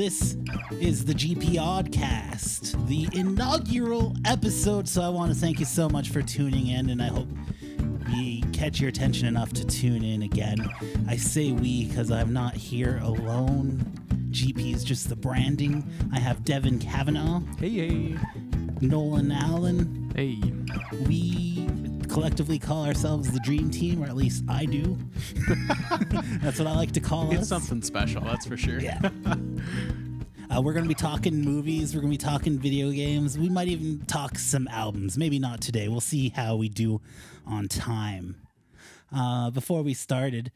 This is the GP OddCast, the inaugural episode. So I want to thank you so much for tuning in, and I hope we catch your attention enough to tune in again. I say we because I'm not here alone. GP is just the branding. I have Devin Kavanaugh. Hey. Nolan Allen. Hey. We collectively call ourselves the Dream Team, or at least I do. That's what I like to call us. It's something special, that's for sure. Yeah. We're going to be talking movies. We're going to be talking video games. We might even talk some albums. Maybe not today. We'll see how we do on time. Before we started,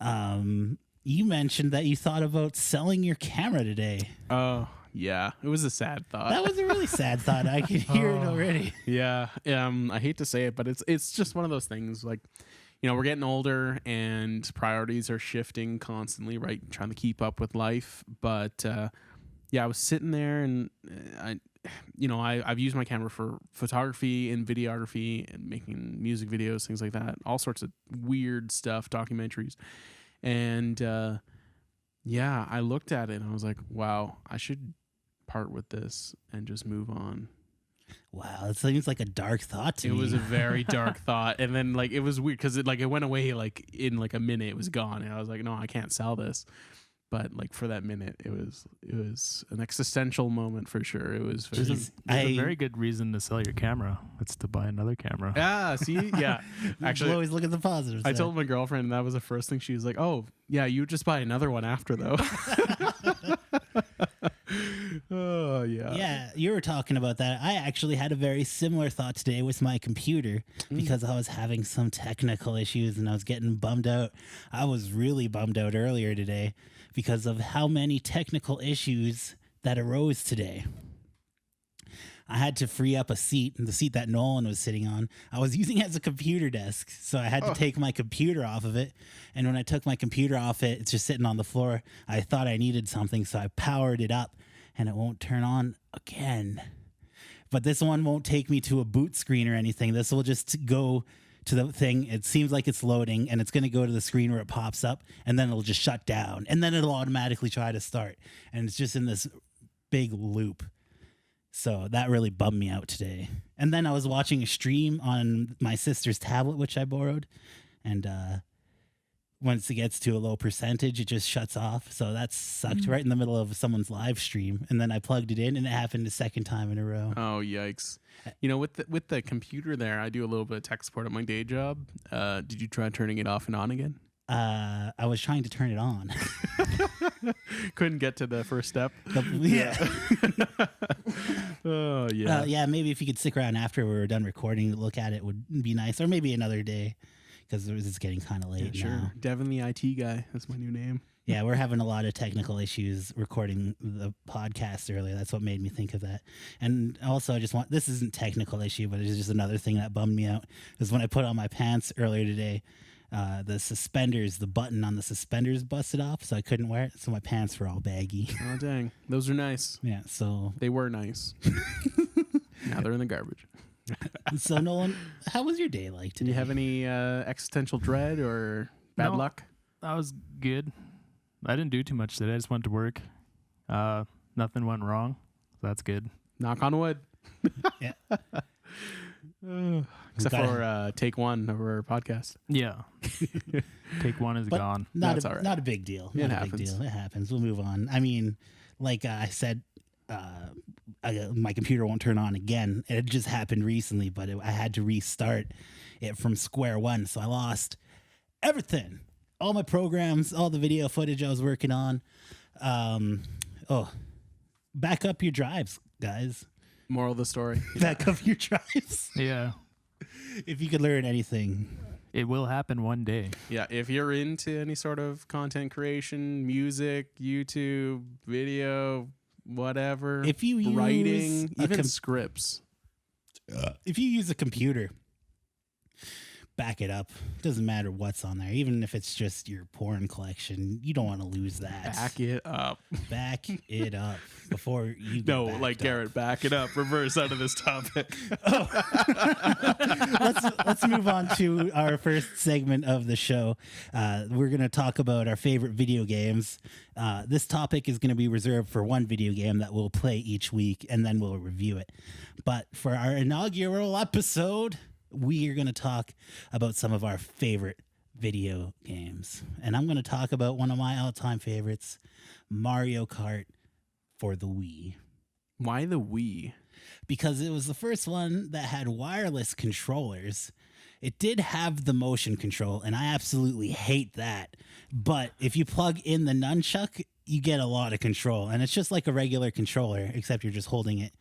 you mentioned that you thought about selling your camera today. Oh, yeah. It was a sad thought. That was a really sad thought. I can hear it already. Yeah. I hate to say it, but it's just one of those things. Like, you know, we're getting older and priorities are shifting constantly, right? Trying to keep up with life. But yeah, I was sitting there and I've used my camera for photography and videography and making music videos, things like that, all sorts of weird stuff, documentaries. And yeah, I looked at it and I was like, wow, I should part with this and just move on. Wow, that seems like a dark thought to me. It was a very dark thought. And then like it was weird because it went away like in like a minute, it was gone. And I was like, no, I can't sell this. But like for that minute, it was an existential moment for sure. It was very, there's a very good reason to sell your camera. It's to buy another camera. Yeah, see? Yeah. Actually, always look at the positives. I told my girlfriend, and that was the first thing she was like, oh, yeah, you just buy another one after, though. Oh, yeah. Yeah, you were talking about that. I actually had a very similar thought today with my computer because I was having some technical issues and I was getting bummed out. I was really bummed out earlier today because of how many technical issues that arose today. I had to free up a seat, and the seat that Nolan was sitting on, I was using as a computer desk. So I had to take my computer off of it. And when I took my computer off it, it's just sitting on the floor. I thought I needed something, so I powered it up, and it won't turn on again. But this one won't take me to a boot screen or anything. This will just go to the thing. It seems like it's loading, and it's going to go to the screen where it pops up, and then it'll just shut down, and then it'll automatically try to start. And it's just in this big loop. So that really bummed me out today. And then I was watching a stream on my sister's tablet, which I borrowed. And once it gets to a low percentage, it just shuts off. So that sucked right in the middle of someone's live stream. And then I plugged it in, and it happened a second time in a row. Oh, yikes. You know, with the computer there, I do a little bit of tech support at my day job. Did you try turning it off and on again? I was trying to turn it on. Couldn't get to the first step. Yeah. Oh, yeah. Yeah, maybe if you could stick around after we were done recording, look at it would be nice. Or maybe another day, because it's getting kind of late now. Devin the IT guy. That's my new name. Yeah, we're having a lot of technical issues recording the podcast earlier. That's what made me think of that. And also, this isn't a technical issue, but it's just another thing that bummed me out. Is when I put on my pants earlier today, the suspenders, the button on the suspenders busted off, so I couldn't wear it. So my pants were all baggy. Oh, dang. Those are nice. Yeah, so. They were nice. Now they're in the garbage. So, Nolan, how was your day like today? Did you have any existential dread or bad luck? That was good. I didn't do too much today. I just went to work. Nothing went wrong. So that's good. Knock on wood. Yeah. Except for take one of our podcast. Yeah. Take one is gone. That's all right. Not a big deal. It happens. It happens. We'll move on. I mean, like I said, my computer won't turn on again. It just happened recently, but I had to restart it from square one. So I lost everything. All my programs, all the video footage I was working on. Back up your drives, guys. Moral of the story. Back up your drives. Yeah. If you could learn anything. It will happen one day. Yeah, if you're into any sort of content creation, music, YouTube, video, whatever, if you writing, even scripts. If you use a computer, back it up. Doesn't matter what's on there. Even if it's just your porn collection, you don't want to lose that. Back it up. Back it up. before you get No, backed like up. Garrett, back it up, reverse out of this topic. Let's move on to our first segment of the show. We're going to talk about our favorite video games. This topic is going to be reserved for one video game that we'll play each week, and then we'll review it. But for our inaugural episode, we are going to talk about some of our favorite video games. And I'm going to talk about one of my all-time favorites, Mario Kart for the Wii. Why the Wii? Because it was the first one that had wireless controllers. It did have the motion control, and I absolutely hate that. But if you plug in the nunchuck, you get a lot of control. And it's just like a regular controller, except you're just holding it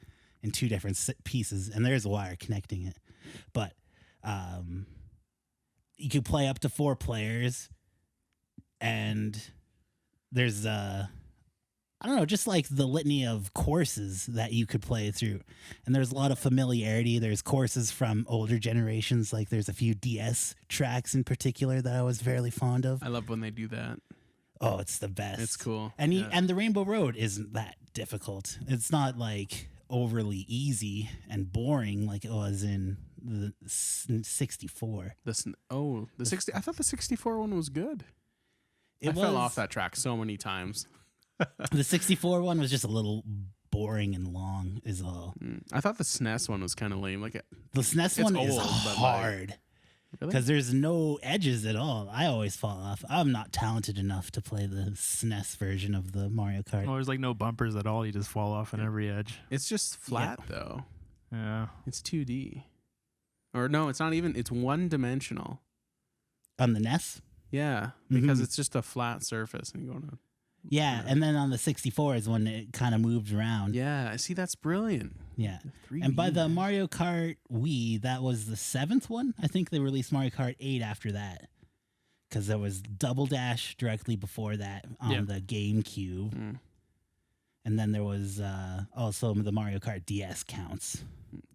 in two different pieces, and there's a wire connecting it. But you could play up to 4 players, and there's I don't know, just like the litany of courses that you could play through. And there's a lot of familiarity. There's courses from older generations. Like there's a few DS tracks in particular that I was fairly fond of. I love when they do that. Oh, it's the best. It's cool. And Yeah. and the Rainbow Road isn't that difficult. It's not like overly easy and boring like it was in the 64. The 60. I thought the 64 one was good. It I fell off that track so many times. The 64 one was just a little boring and long is all. I thought the SNES one was kind of lame. Like The SNES one is old, but, like, hard really? because there's no edges at all. I always fall off. I'm not talented enough to play the SNES version of the Mario Kart. Well, there's like no bumpers at all. You just fall off on every edge. It's just flat though. Yeah. It's 2D. Or no, it's not even. It's one dimensional. On the NES? Yeah, because Mhm. it's just a flat surface and you go on. Yeah, and then on the 64 is when it kind of moved around. Yeah, see, that's brilliant. Yeah. 3D, And by the man. Mario Kart Wii, that was the 7th one. I think they released Mario Kart 8 after that. Because there was Double Dash directly before that on the GameCube. Mm. And then there was also the Mario Kart DS counts.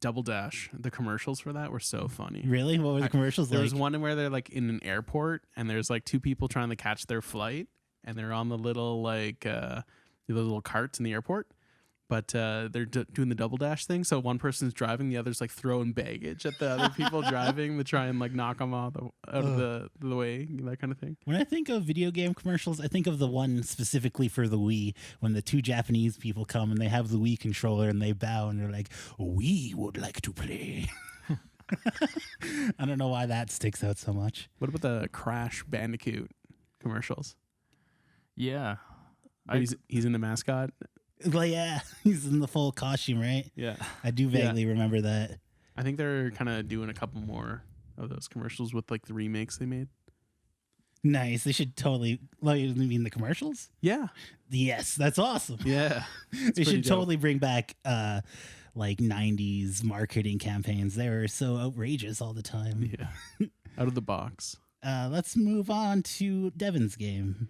Double Dash. The commercials for that were so funny. Really? What were the commercials There like? was one where they're like in an airport and there's like 2 people trying to catch their flight and they're on the little like the little carts in the airport, but they're doing the double dash thing. So one person's driving, the other's like throwing baggage at the other people driving to try and like knock them out of the way, that kind of thing. When I think of video game commercials, I think of the one specifically for the Wii when the 2 Japanese people come and they have the Wii controller and they bow and they're like, "We would like to play." I don't know why that sticks out so much. What about the Crash Bandicoot commercials? Yeah. Where he's in the mascot. Like, yeah, he's in the full costume, right? Yeah, I do vaguely remember that. I think they're kind of doing a couple more of those commercials with like the remakes they made. Nice. They should totally. Like, you mean the commercials? Yeah, Yes, that's awesome. yeah. They should totally bring back like 90s marketing campaigns. They were so outrageous all the time. Yeah, out of the box. Let's move on to Devin's game.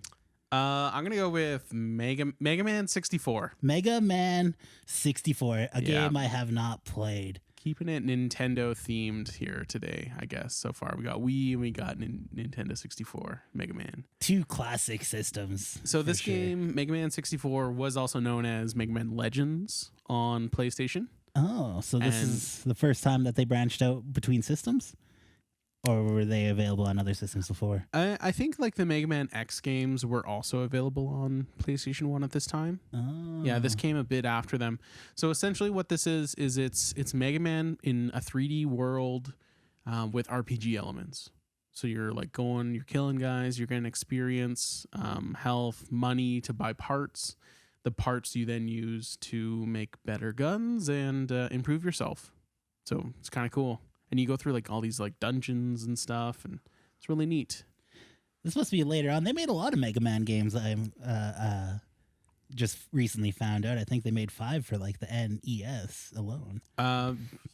I'm gonna go with Mega Man 64. Mega Man 64, a game I have not played. Keeping it Nintendo themed here today, I guess. So far, we got Wii and we got Nintendo 64, Mega Man. 2 classic systems. So this for sure. game, Mega Man 64, was also known as Mega Man Legends on PlayStation. Oh, so this And- is the first time that they branched out between systems? Or were they available on other systems before? I think like the Mega Man X games were also available on PlayStation 1 at this time. Oh. Yeah, this came a bit after them. So essentially what this is it's Mega Man in a 3D world with RPG elements. So you're like you're killing guys, you're getting experience, health, money to buy parts. The parts you then use to make better guns and improve yourself. So it's kind of cool. And you go through like all these like dungeons and stuff, and it's really neat. This must be later on. They made a lot of Mega Man games. I'm just recently found out. I think they made 5 for like the NES alone.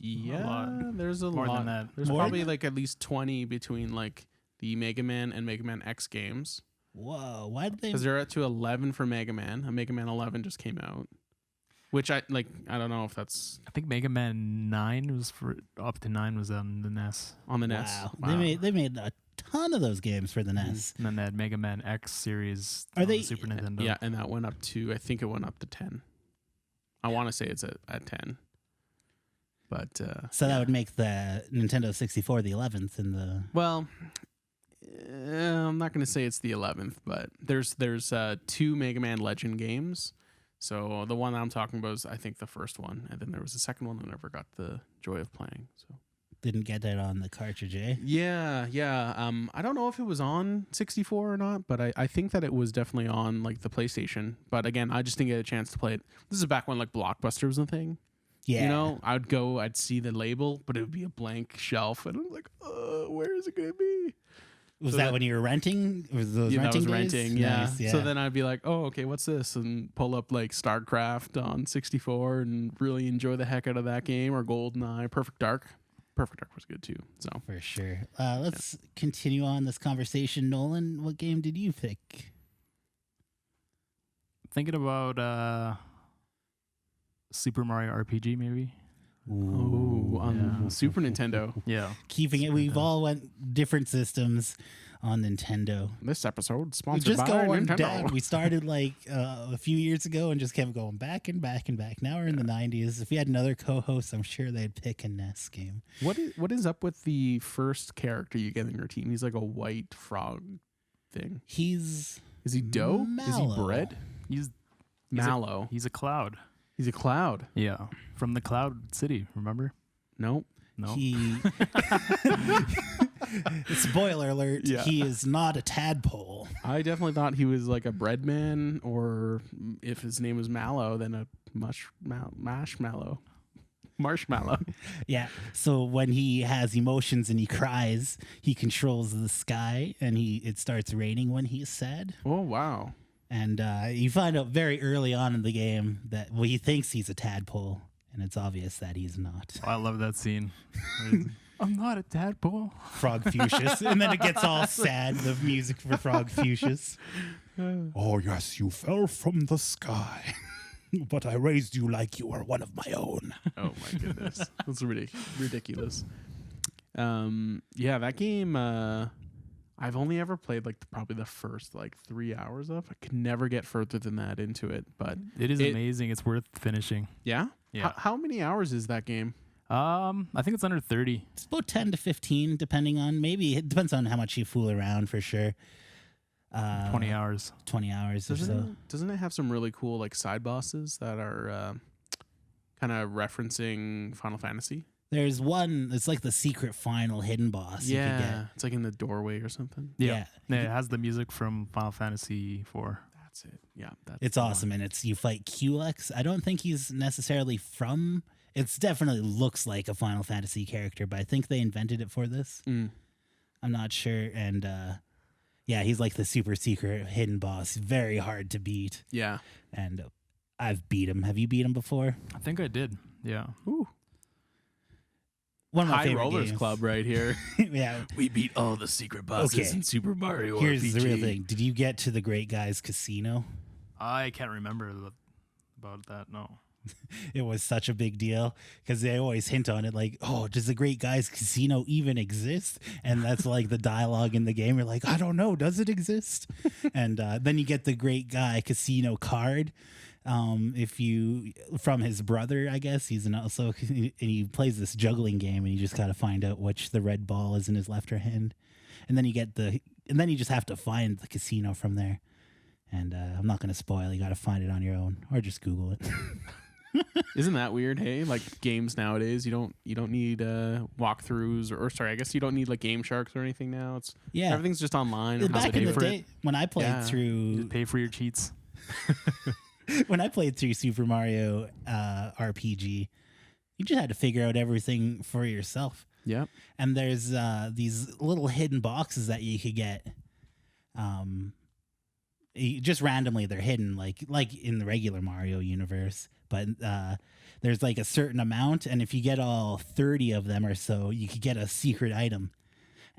Yeah, lot. there's a More lot. than that. There's More probably than like at least 20 between like the Mega Man and Mega Man X games, Whoa! Why did they? because they're up to 11 for Mega Man. A Mega Man 11 just came out, which I don't know if that's I think Mega Man 9 was up to 9 was on the NES. on the NES. Wow. Wow. They made a ton of those games for the NES. And then that Mega Man X series Are on they- the Super Nintendo. Yeah, and that went up to, I think it went up to 10. I want to say it's at 10. But So that would make the Nintendo 64 the 11th in the. well, I'm not going to say it's the 11th, but there's 2 Mega Man Legend games. So the one I'm talking about is, I think, the first one, and then there was a second one that I never got the joy of playing. So Didn't get that on the cartridge, eh? yeah. I don't know if it was on 64 or not, but I think that it was definitely on like the PlayStation. But again, I just didn't get a chance to play it. This is back when like Blockbuster was a thing. Yeah. You know, I'd see the label, but it would be a blank shelf, and I'm like, where is it gonna be? Was So that that- when you were renting? Was those Yeah, that renting was days? renting, yeah. Nice, yeah. So then I'd be like, oh, okay, what's this? And pull up like StarCraft on 64 and really enjoy the heck out of that game, or GoldenEye, Perfect Dark. Perfect Dark was good too. So For sure. Let's continue on this conversation. Nolan, what game did you pick? Thinking about Super Mario RPG, maybe. on Super Nintendo. Yeah. Keeping it, we've all went different systems on Nintendo. This episode We sponsored just by go on Nintendo. down. We started like a few years ago and just kept going back and back and back. Now we're in the 90s. If we had another co-host, I'm sure they'd pick a NES game. What is up with the first character you get in your team? He's like a white frog thing. He's Is he dough? Is he Mallow. bread? He's Mallow. he's a cloud. He's a cloud. Yeah. From the Cloud City, remember? Nope. No. He spoiler alert, Yeah. he is not a tadpole. I definitely thought he was like a bread man, or if his name was Mallow, then a marshmallow. Marshmallow. Yeah. So when he has emotions and he cries, he controls the sky and it starts raining when he's sad. Oh wow. And you find out very early on in the game that he thinks he's a tadpole, and it's obvious that he's not. Oh, I love that scene. I'm not a tadpole. Frog Fuchsius. And then it gets all sad, the music for Frog Fuchsius. Oh, yes, you fell from the sky, but I raised you like you were one of my own. Oh my goodness. That's ridiculous. Yeah, that game I've only ever played like probably the first like 3 hours of. I could never get further than that into it, but It is amazing. It's worth finishing. yeah. Yeah. How many hours is that game? I think it's under 30. It's about 10 to 15, depending on, maybe it depends on how much you fool around for sure. 20 hours. 20 hours or so. Doesn't it have some really cool like side bosses that are kind of referencing Final Fantasy? There's one, it's like the secret final hidden boss you could get. It's like in the doorway or something. Yeah. Yeah, it has the music from Final Fantasy 4. That's it. Yeah, that's It's the one. awesome, and you fight Culex. I don't think he's necessarily from. It's definitely looks like a Final Fantasy character, but I think they invented it for this. Mm. I'm not sure, and yeah, he's like the super secret hidden boss. Very hard to beat, Yeah. and I've beat him. Have you beat him before? I think I did. Yeah. Ooh. One of my High favorite Rollers games. Club right here. Yeah. We beat all the secret bosses Okay. in Super Mario Here's RPG. the real thing. Did you get to the Great Guys Casino? I can't remember about that. No. It was such a big deal because they always hint on it like, oh, does the Great Guys Casino even exist? And that's like the dialogue in the game. You're like, I don't know. Does it exist? And then you get the Great Guy Casino card. If you from his brother, I guess he's also, and he plays this juggling game and you just got to find out which the red ball is in his left hand. And then you then you just have to find the casino from there. And I'm not going to spoil. You got to find it on your own or just Google it. Isn't that weird? Hey, like games nowadays, you don't need walkthroughs or sorry, I guess you don't need like Game Sharks or anything now. It's Yeah. everything's just online. or how Back they in do the it. day, when I played Yeah. through Just pay for your cheats. when I played through Super Mario RPG, you just had to figure out everything for yourself. Yeah. And there's these little hidden boxes that you could get. Just randomly, they're hidden, like in the regular Mario universe. But there's like a certain amount, and if you get all 30 of them or so, you could get a secret item.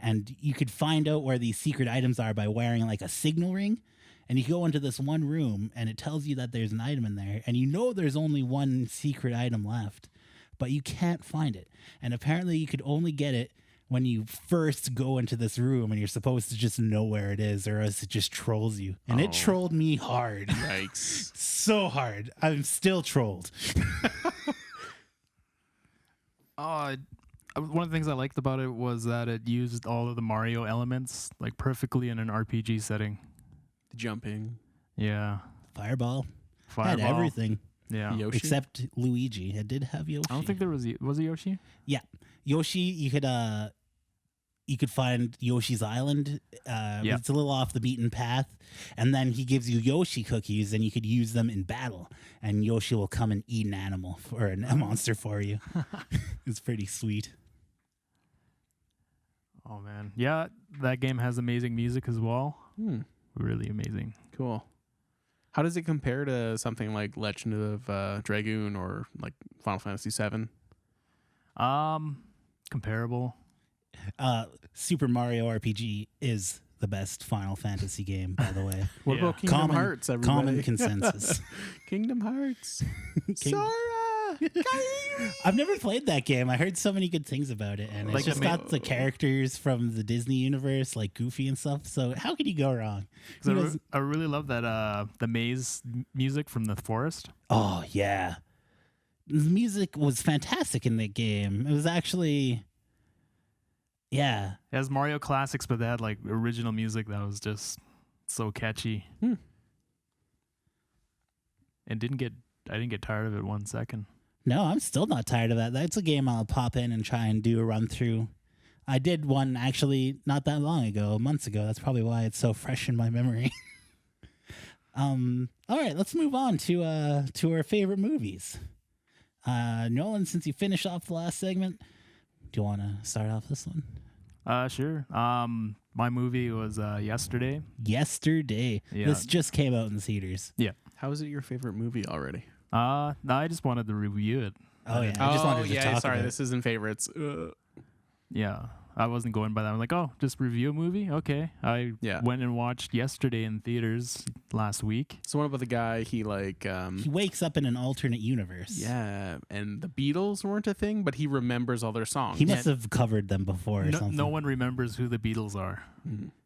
And you could find out where these secret items are by wearing like a signal ring. And you go into this one room and it tells you that there's an item in there. And you know there's only one secret item left, but you can't find it. And apparently you could only get it when you first go into this room and you're supposed to just know where it is, or else it just trolls you. And it trolled me hard. Yikes. So hard. I'm still trolled. One of the things I liked about it was that it used all of the Mario elements like perfectly in an RPG setting. The jumping. Yeah. Fireball. Fireball. Had everything. Yeah. Yoshi? Except Luigi. It did have Yoshi. I don't think there was it Yoshi? Yeah. Yoshi, you could find Yoshi's Island. It's a little off the beaten path. And then he gives you Yoshi cookies, and you could use them in battle. And Yoshi will come and eat an animal or a monster for you. It's pretty sweet. Oh, man. Yeah, that game has amazing music as well. Really amazing. Cool. How does it compare to something like Legend of Dragoon or like Final Fantasy VII? Comparable. Super Mario RPG is the best Final Fantasy game, by the way. What Yeah. about Kingdom Hearts, everybody? Common consensus. Kingdom Hearts. King- Sora! I've never played that game. I heard so many good things about it, and it's Like just it got the characters from the Disney universe, like Goofy and stuff. So how could you go wrong? 'Cause I really love that the maze music from the forest. Oh yeah, the music was fantastic in that game. It was actually, yeah, It has Mario classics, but they had like original music that was just so catchy. And I didn't get tired of it 1 second. no, I'm still not tired of that. That's a game I'll pop in and try and do a run through. I did one actually not that long ago, months ago. That's probably why it's so fresh in my memory. All right, let's move on to our favorite movies. Nolan, since you finished off the last segment, do you want to start off this one? Sure. My movie was yesterday. Yesterday. Yeah. This just came out in the theaters. How is it your favorite movie already? No, I just wanted to review it. Oh yeah, I just wanted to talk sorry, about this isn't favorites. Yeah, I wasn't going by that. I'm like, oh, just review a movie? Okay. I Yeah. went and watched Yesterday in theaters last week. So what about the guy, he like He wakes up in an alternate universe. yeah, and the Beatles weren't a thing, but he remembers all their songs. He must have covered them before or something. No one remembers who the Beatles are.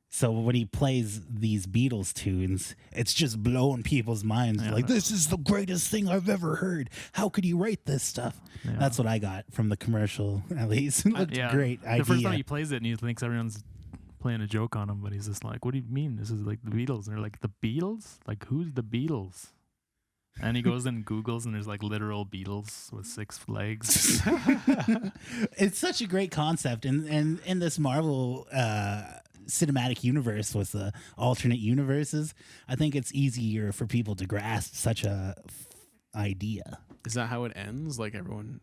So when he plays these Beatles tunes, it's just blowing people's minds. Yeah. Like, this is the greatest thing I've ever heard. How could you write this stuff? Yeah. That's what I got from the commercial, at least. It looked great idea. The first time he plays it, and he thinks everyone's playing a joke on him, but he's just like, what do you mean? This is like the Beatles. And they're like, the Beatles? Like, who's the Beatles? And he goes and Googles, and there's like literal Beatles with 6 legs. It's such a great concept. And in this Marvel cinematic universe with the alternate universes, I think it's easier for people to grasp such a idea. Is that how it ends? Like everyone,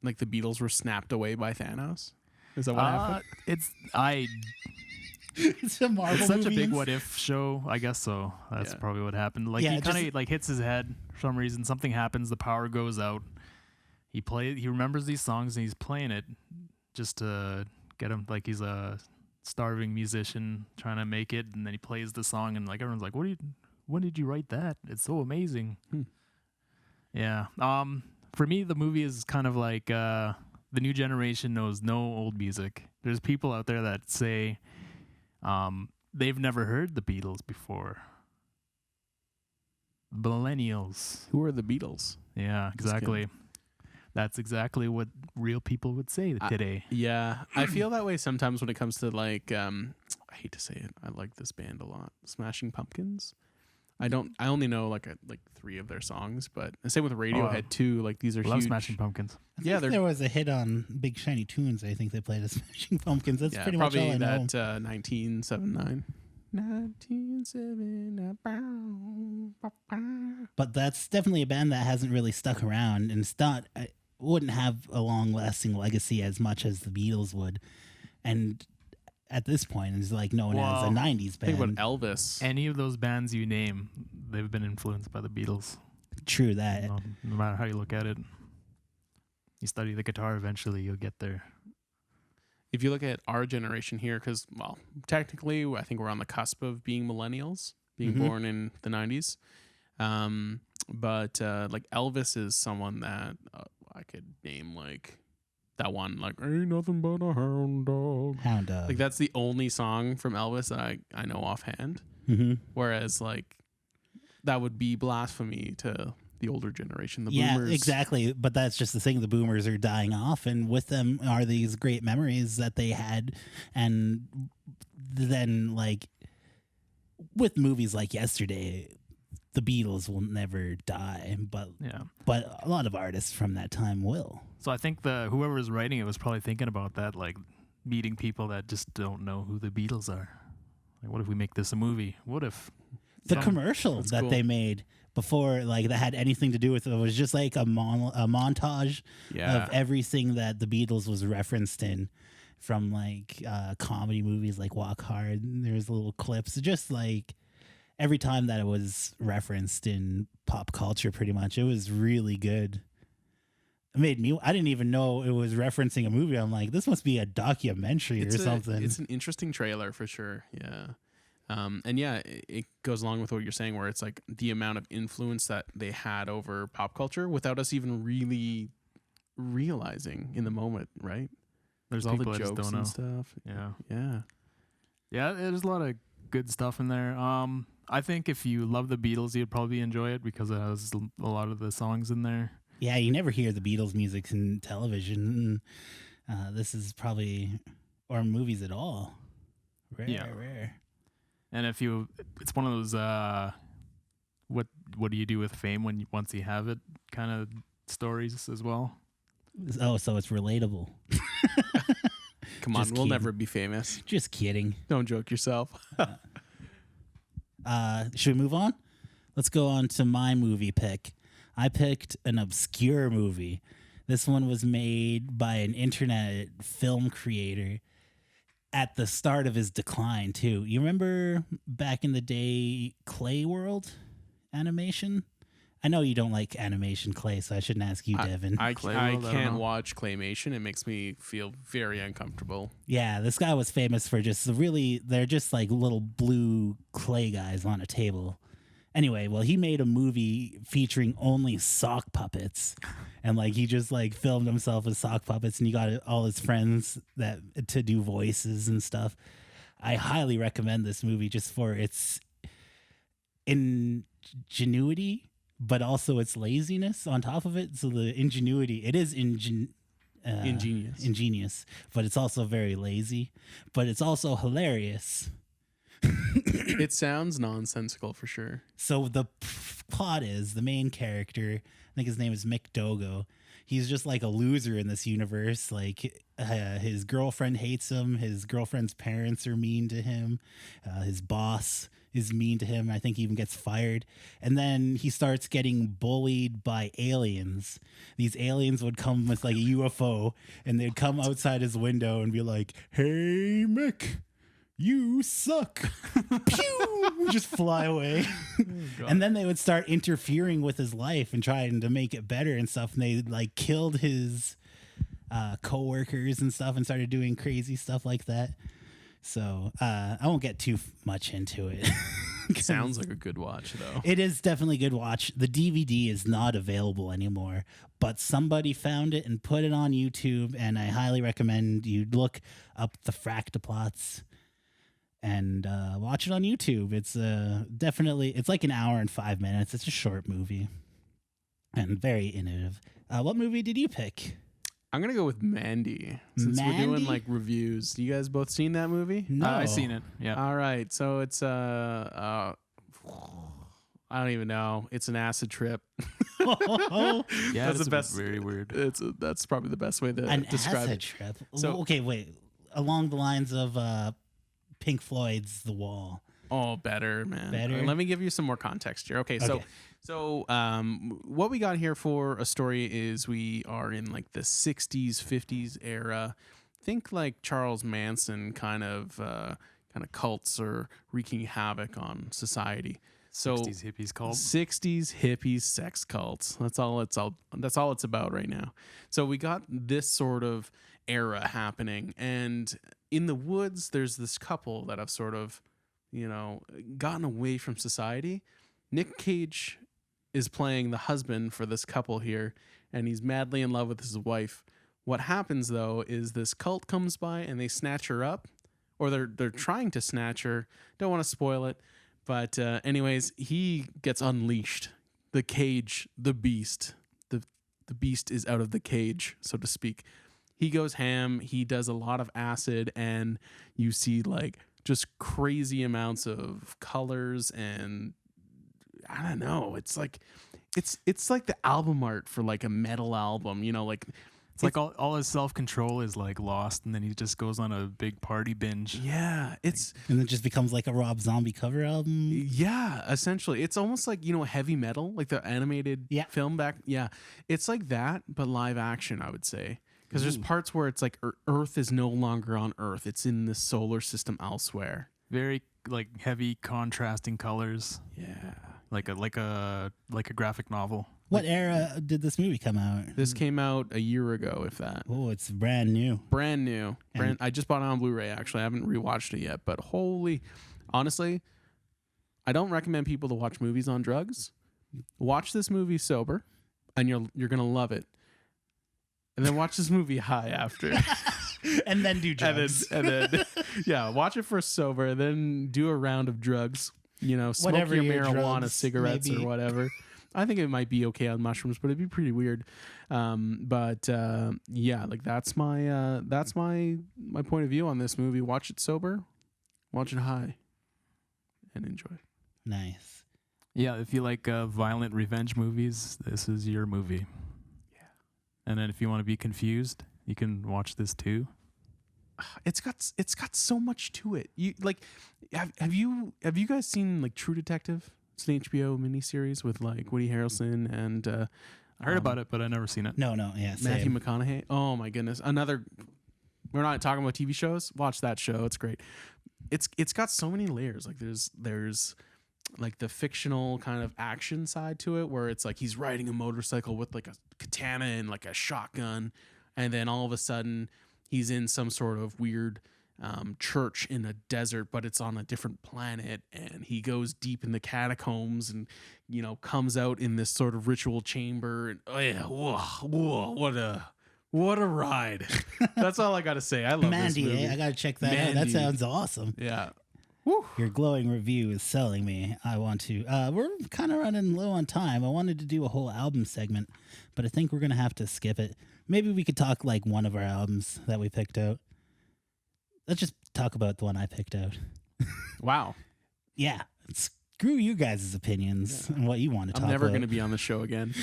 like the Beatles were snapped away by Thanos? Is that what happened? It's a Marvel It's such a movie. big what if show. I guess so. That's Yeah. probably what happened. Like Yeah, he kind just- of like hits his head for some reason. Something happens. The power goes out. He remembers these songs and he's playing it just to get him. Like he's a starving musician trying to make it, and then he plays the song, and like everyone's like, when did you write that? It's so amazing. Yeah. For me, the movie is kind of like the new generation knows no old music. There's people out there that say they've never heard the Beatles before. Millennials. Who are the Beatles? Yeah, exactly. That's exactly what real people would say today. Yeah, I feel that way sometimes when it comes to like, I hate to say it, I like this band a lot, Smashing Pumpkins. I only know like 3 of their songs, but the same with Radiohead too. Like these are Love huge. Smashing Pumpkins. Yeah, There was a hit on Big Shiny Tunes. I think they played as Smashing Pumpkins. That's pretty much all probably I know. that 1979. 1979. But that's definitely a band that hasn't really stuck around, and it's not. Wouldn't have a long-lasting legacy as much as the Beatles would, and at this point, it's like known as a '90s band. Think about Elvis. Any of those bands you name, they've been influenced by the Beatles. True that. No matter how you look at it. You study the guitar, eventually you'll get there. If you look at our generation here, because, well, technically, I think we're on the cusp of being millennials, being born in the 90s. But like Elvis is someone that I could name like that one, like, ain't nothing but a hound dog. Hound dog. Like, that's the only song from Elvis that I know offhand. Mm-hmm. Whereas, like, that would be blasphemy to the older generation, the Yeah, boomers. exactly. But that's just the thing. The boomers are dying off, and with them are these great memories that they had. And then, like, with movies like Yesterday, the Beatles will never die, but a lot of artists from that time will. So I think whoever was writing it was probably thinking about that, like meeting people that just don't know who the Beatles are. Like, what if we make this a movie? What if the commercial that cool. they made before, like, that had anything to do with it, was just like a montage of everything that the Beatles was referenced in, from like comedy movies like Walk Hard. There's little clips, just like every time that it was referenced in pop culture, pretty much. It was really good. It made me, I didn't even know it was referencing a movie. I'm like, this must be a documentary or something. It's an interesting trailer for sure. Yeah. And yeah, it goes along with what you're saying, where it's like the amount of influence that they had over pop culture without us even really realizing in the moment, right? There's all the people that just jokes don't and know. stuff. Yeah. Yeah, there's a lot of good stuff in there. I think if you love the Beatles, you'd probably enjoy it because it has a lot of the songs in there. Yeah, you never hear the Beatles music in television. This is probably, or movies at all. Rare. And if it's one of those, what do you do with fame once you have it kind of stories as well. Oh, so it's relatable. Come on, Just we'll kidding. never be famous. Just kidding. Don't joke yourself. Should we move on? Let's go on to my movie pick. I picked an obscure movie. This one was made by an internet film creator at the start of his decline, too. You remember back in the day, Clay World animation? I know you don't like animation, Clay, so I shouldn't ask you, Devin. I World, I can't don't know. watch claymation. It makes me feel very uncomfortable. Yeah, this guy was famous for they're just like little blue clay guys on a table. Anyway, well, he made a movie featuring only sock puppets. And like he just like filmed himself as sock puppets, and he got all his friends to do voices and stuff. I highly recommend this movie just for its ingenuity, but also its laziness on top of it. So the ingenuity, it is ingenious, but it's also very lazy, but it's also hilarious. It sounds nonsensical for sure. So the plot is the main character, I think his name is Mick Dogo. He's just like a loser in this universe. Like his girlfriend hates him. His girlfriend's parents are mean to him. His boss is mean to him. I think he even gets fired. And then he starts getting bullied by aliens. These aliens would come with like a UFO, and they'd come outside his window and be like, "Hey, Mick, you suck." Pew! Just fly away. And then they would start interfering with his life and trying to make it better and stuff. And they like killed his coworkers and stuff and started doing crazy stuff like that. So I won't get too much into it. Sounds like a good watch, though. It is definitely a good watch. The DVD is not available anymore, but somebody found it and put it on YouTube, and I highly recommend you look up the Fractaplots and watch it on YouTube. It's it's like an hour and 5 minutes. It's a short movie and very innovative. What movie did you pick? I'm going to go with Mandy. Since we're doing like reviews. You guys both seen that movie? No. I've seen it. Yeah. All right. So it's I don't even know. It's an acid trip. Yeah, That's the best. Very weird. That's probably the best way to An describe acid it. trip. So- Okay, wait. Along the lines of Pink Floyd's The Wall. Oh, better, man. Better? Let me give you some more context here. Okay. So what we got here for a story is we are in like the 60s, 50s era. Think like Charles Manson kind of cults are wreaking havoc on society. So 60s hippies called. 60s hippies sex cults. That's all it's about right now. So we got this sort of era happening, and in the woods there's this couple that have sort of, gotten away from society. Nick Cage is playing the husband for this couple here, and he's madly in love with his wife. What happens though is this cult comes by and they snatch her up, or they're trying to snatch her. Don't want to spoil it, but anyways, he gets unleashed. The cage, the beast, the beast is out of the cage, so to speak. He goes ham. He does a lot of acid, and you see like just crazy amounts of colors, and I don't know. It's like the album art for like a metal album, you know, like. It's like all his self-control is like lost, and then he just goes on a big party binge. Yeah, and it just becomes like a Rob Zombie cover album. Yeah, essentially. It's almost like, you know, heavy metal, like the animated film back. Yeah, it's like that, but live action, I would say. Because there's parts where it's like Earth is no longer on Earth. It's in the solar system elsewhere. Very like heavy contrasting colors. Yeah. Like a graphic novel. What era did this movie come out? This came out a year ago, if that. Oh, it's brand new. Brand new. I just bought it on Blu-ray, actually. I haven't rewatched it yet, but honestly, I don't recommend people to watch movies on drugs. Watch this movie sober, and you're gonna love it. And then watch this movie high after. And then do drugs. and then yeah, watch it first sober, then do a round of drugs. You know, smoke Whatever your your marijuana, drugs, cigarettes, maybe. or whatever. I think it might be okay on mushrooms, but it'd be pretty weird. Yeah, like that's my point of view on this movie. Watch it sober, watch it high, and enjoy. Nice. Yeah, if you like violent revenge movies, this is your movie. Yeah. And then if you want to be confused, you can watch this too. It's got so much to it. You like, have you guys seen like True Detective? It's an HBO miniseries with like Woody Harrelson and I heard about it, but I never seen it. No, yeah, Matthew same. McConaughey. Oh my goodness, another. We're not talking about TV shows. Watch that show. It's great. It's got so many layers. Like there's like the fictional kind of action side to it, where it's like he's riding a motorcycle with like a katana and like a shotgun, and then all of a sudden he's in some sort of weird church in a desert, but it's on a different planet, and he goes deep in the catacombs and, you know, comes out in this sort of ritual chamber, and oh yeah, whoa, what a ride. That's all I gotta say. I love Mandy, this movie. I gotta check that out. That Mandy. sounds awesome. Yeah. Your glowing review is selling me. I want to. We're kind of running low on time. I wanted to do a whole album segment, but I think we're gonna have to skip it. Maybe we could talk like one of our albums that we picked out. Let's just talk about the one I picked out. Wow. Yeah. Screw you guys' opinions and what you want to talk about. I'm never going to be on the show again.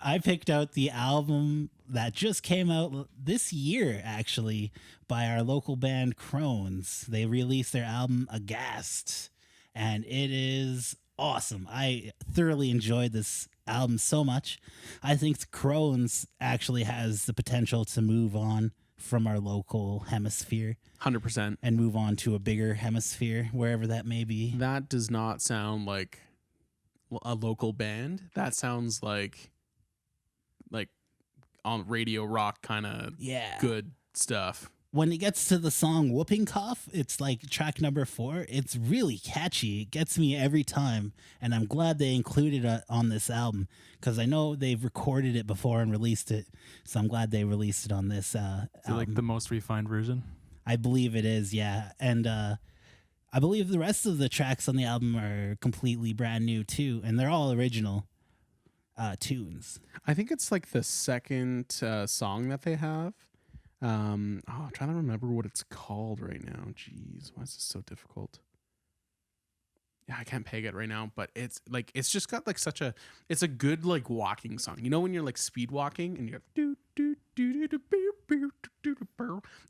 I picked out the album that just came out this year, actually, by our local band Crohn's. They released their album Aghast, and it is awesome. I thoroughly enjoyed this album so much. I think Crohn's actually has the potential to move on from our local hemisphere 100%. and move on to a bigger hemisphere, wherever that may be. That does not sound like a local band. That sounds like on radio rock kind of good stuff. When it gets to the song Whooping Cough, it's like track number 4. It's really catchy. It gets me every time. And I'm glad they included it on this album, because I know they've recorded it before and released it. So I'm glad they released it on this album. Like the most refined version? I believe it is, yeah. And I believe the rest of the tracks on the album are completely brand new too. And they're all original tunes. I think it's like the second song that they have. I'm trying to remember what it's called right now. Jeez, why is this so difficult? Yeah, I can't peg it right now, but it's just got like it's a good like walking song. You know when you're like speed walking and you're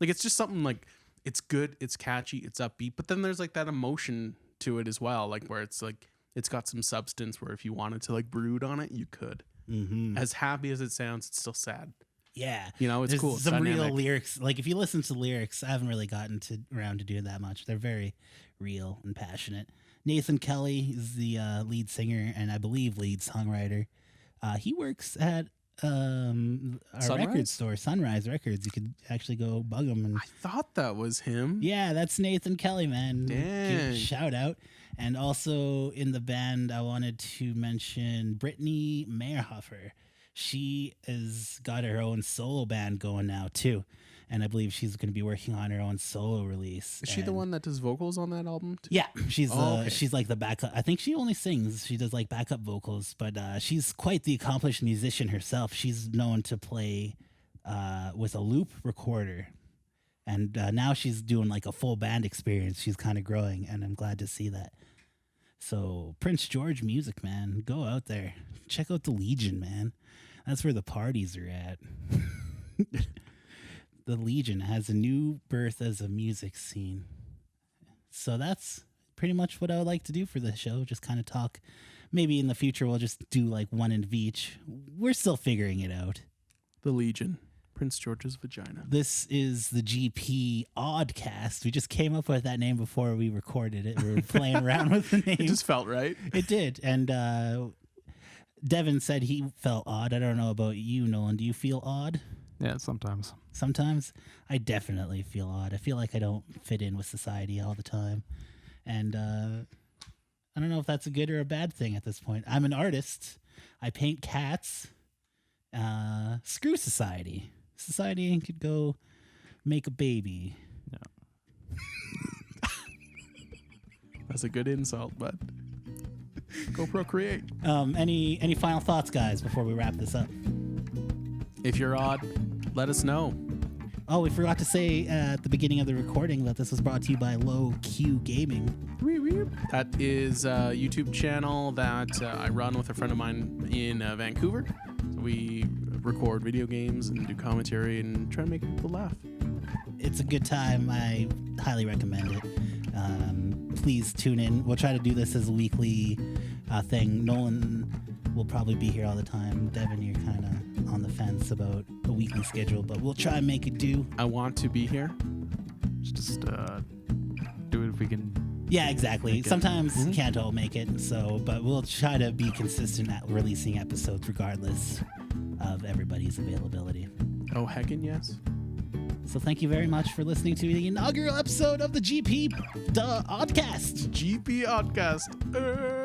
like, it's just something like, it's good, it's catchy, it's upbeat, but then there's like that emotion to it as well, like where it's like it's got some substance where if you wanted to like brood on it, you could. Mm-hmm. As happy as it sounds, it's still sad. Yeah. You know, it's There's cool. It's some real dynamic. lyrics. Like if you listen to lyrics, I haven't really gotten around to doing that much. They're very real and passionate. Nathan Kelly is the lead singer and I believe lead songwriter. He works at our Sunrise? record store, Sunrise Records. You could actually go bug him. And I thought that was him. yeah, that's Nathan Kelly, man. Give Dang. a shout out. And also in the band, I wanted to mention Brittany Meyerhofer. she has got her own solo band going now too. And I believe she's going to be working on her own solo release. Is she the one that does vocals on that album too? Yeah, she's okay. she's like the backup. I think she only sings. She does like backup vocals, but she's quite the accomplished musician herself. She's known to play with a loop recorder, and now she's doing like a full band experience. She's kind of growing, and I'm glad to see that. So Prince George music, man, go out there, check out the Legion, man. That's where the parties are at. The Legion has a new birth as a music scene. So that's pretty much what I would like to do for the show. Just kind of talk. Maybe in the future we'll just do like one of each. We're still figuring it out. The Legion. Prince George's vagina. This is the GP OddCast. We just came up with that name before we recorded it. We were playing around with the name. It just felt right. It did. And Devin said he felt odd. I don't know about you, Nolan. Do you feel odd? Yeah, sometimes. Sometimes I definitely feel odd. I feel like I don't fit in with society all the time. And I don't know if that's a good or a bad thing at this point. I'm an artist. I paint cats. Screw society. Society could go make a baby. Yeah. That's a good insult, but go procreate. Any final thoughts, guys, before we wrap this up? If you're odd, let us know. Oh, we forgot to say at the beginning of the recording that this was brought to you by Low Q Gaming. That is a YouTube channel that I run with a friend of mine in Vancouver. So we record video games and do commentary and try to make people laugh. It's a good time. I highly recommend it. Please tune in. We'll try to do this as a weekly thing. Nolan will probably be here all the time. Devin, you're kind of on the fence about a weekly schedule, but we'll try and make it do. I want to be here. Just do it if we can. Yeah, exactly. Sometimes can't all make it, but we'll try to be consistent at releasing episodes regardless of everybody's availability. Oh, heckin' yes. So thank you very much for listening to the inaugural episode of the GP OddCast. GP OddCast.